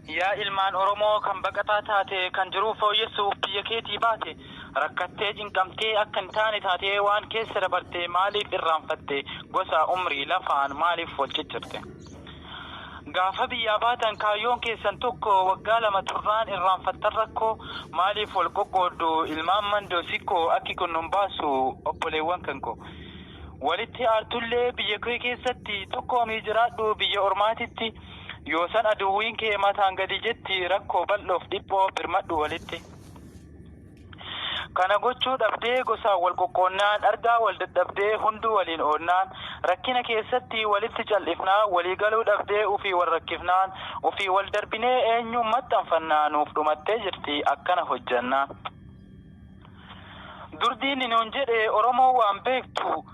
Yaa'ilmaan oromoo Kanbaqataataatee kan jiru fooyyessuuf biyya keetii baate rakkattee cinqamtee akka hin taane taatee waan keessa dabartee maaliif irraanfatte gosa umrii lafaan maaliif wal ciccirte gaafa biyyaa baatan kaayyoon keessan tokko waggaa lama turraan irraanfattan rakkoo maaliif wal qoqqooddu ilmaan mandoo sikkoo akki kunnuun baasu obboleewwan kanko walitti aartullee biyya kee keessatti tokkoomii jiraadhu biyya ormaatitti yoo san aduwwiin kee mataan gadi jetti rakkoo bal'oof dhiphoo birmadhu walitti kana gochuu dhabdee gosa wal qoqqoonnaan argaa wal dadhabdee hunduu waliin oonnaan rakkina keessatti walitti cal'ifnaa walii galuu dhabdee ufii wal rakkifnaan ufii wal darbinee eenyuun maxxanfannaa nuuf dhumattee jirti akkana hojjannaa durdiin nuun jedhe oromoo waan beektu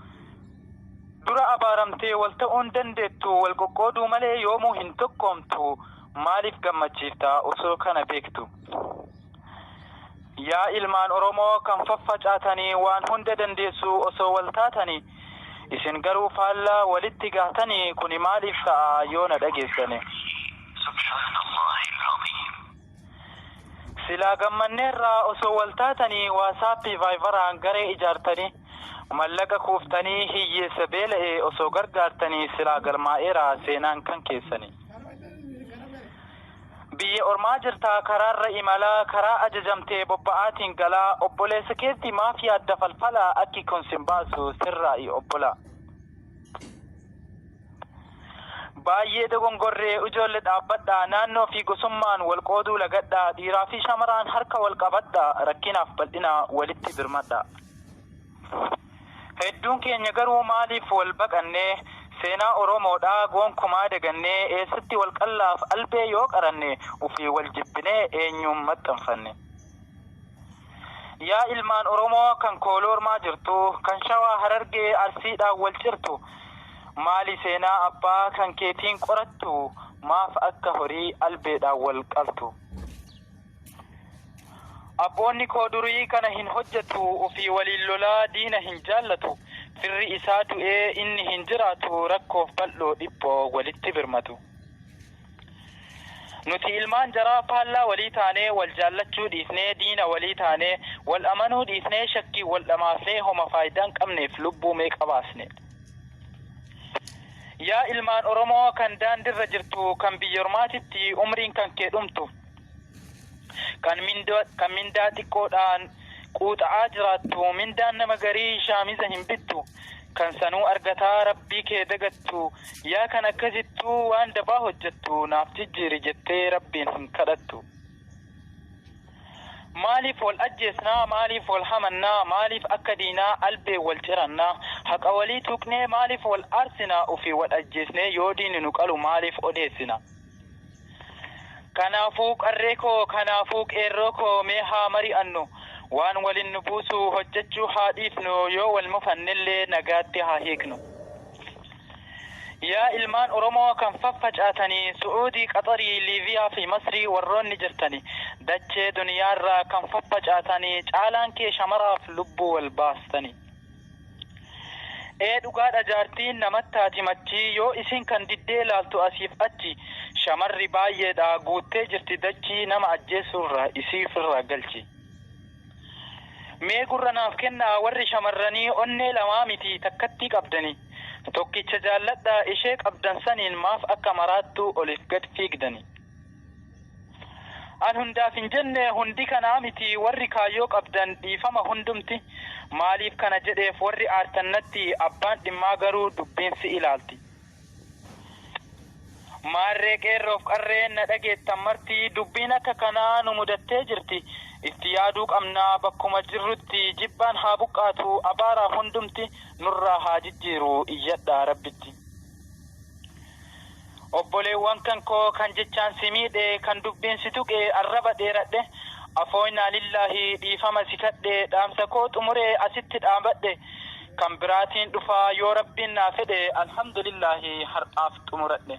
dura abaaramtee wal ta'uun dandeettu wal qoqqooduu malee yoomuu hin tokkoomtu maaliif gammachiifta osoo kana beektu yaa ilmaan oromoo kan faffacaatanii waan hunda dandeessu osoo wal taatanii isin garuu faallaa walitti gaatanii kuni maaliif ta'a yoo na dhageessane silaa gammanneerraa osoo wal taatanii waasaappii vaayivaraan garee ijaartanii mallaqa kuuftanii hiyyeessa beela'e osoo gargaartanii silaa galmaa'eeraa seenaan kan keessanii biyya ormaa jirtaa karaarra imalaa karaa ajajamtee bobba'aatiin galaa obboleessa keetti maaf yaadda falfalaa akki kun sin baasu sirraa'i obbola baay'ee dogongorree ijoollee dhaabbadhaa naannoo fi gosummaan wal qooduu lagadhaa dhiiraa fi shamaraan harka wal qabadhaa rakkinaaf bal'inaa walitti birmadhaa hedduun keenya garuu maaliif wal baqannee seenaa oromoodhaa gonkumaa dagannee eessatti wal qallaaf albee yoo qaranne ufii wal jibbinee eenyuun maxxanfanne yaa ilmaan oromoo kan kooloormaa jirtu kan shawaa harargee arsiidhaan wal cirtu maali seenaa abbaa kan keetiin qorattu maaf akka horii albeedhaan wal qabtu abboonni koo durii kana hin hojjetu ufii waliin lolaa diina hin jaallatu firri isaa du'ee inni hin jiraatu rakkoof bal'oo dhiphoo walitti birmatu nuti ilmaan jaraa faallaa walii taanee wal jaallachuu dhiifnee diina walii taanee wal amanuu dhiifnee shakkii wal dhamaafnee homa faayidaan qabneef lubbuu meeqa baasne yaa ilmaan oromoo kan daandirra jirtu kan biyya ormaatitti umriin kan kee dhumtu kan mindaa xiqqoodhaan quuxa'aa jiraattu mindaan nama garii shaamiza hin bittu kan sanuu argataa rabbii kee dagattu yaa kan akkasittuu waan dabaa hojjettu naaf jijjiiri jettee rabbiin hin kadhattu maaliif wal ajjeesnaa maaliif wal hamannaa maaliif akka diinaa albee wal cirannaa haqa walii tuqnee maaliif wal aarsinaa ufii wal ajjeesnee yoo diini nu qalu maaliif odeessina kanaafuu qarree koo kanaafuu qeerroo koo mee haa mari'annu waan waliin nu buusu hojjechuu haa dhiifnu yoo wal mufannillee nagaatti haa hiiknu yaa ilmaan oromoo kan faffacaatanii su'uudii qaxarii liiviyaa fi masrii warroonni jirtanii dachee duniyaarraa kan faffacaatanii caalaan kee shamaraaf lubbuu wal baastanii dhugaadha jaartiin namattaati machii yoo isin kan diddee laaltu asiif achi shamarri baay'eedha guuttee jirti dachii nama ajjeesuurraa isiifirraa galchi mee gurra naaf kennaa warri shamarranii onnee lamaa miti takkatti qabdanii tokkicha jaalladhaa ishee qabdan saniin maaf akka maraattuu oliif gad fiigdanii an hundaaf hin jenne hundi kanaa miti warri kaayyoo qabdan dhiifama hundumti maaliif kana jedheef warri aartannatti abbaan dhimmaa garuu dubbiinsi ilaalti maarree qeerroof qarreen na dhageettan marti dubbiin akka kanaa nu mudattee jirti itti yaaduu qabnaa bakkuma jirrutti jibbaan haa buqqaatu abaaraa hundumti nurraa haa jijjiiru iyyadhaa rabbitti obboleewwan kan koo kan jechaan si miidhe kan dubbiin si tuqe arraba dheeradhe afooynaa lillaahi dhiifama si kadhe dhaamsa koo xumuree asitti dhaabadhe kan biraatiin dhufaa yoo rabbiin naa fedhe alhamdulillaahi har'aaf xumuradhe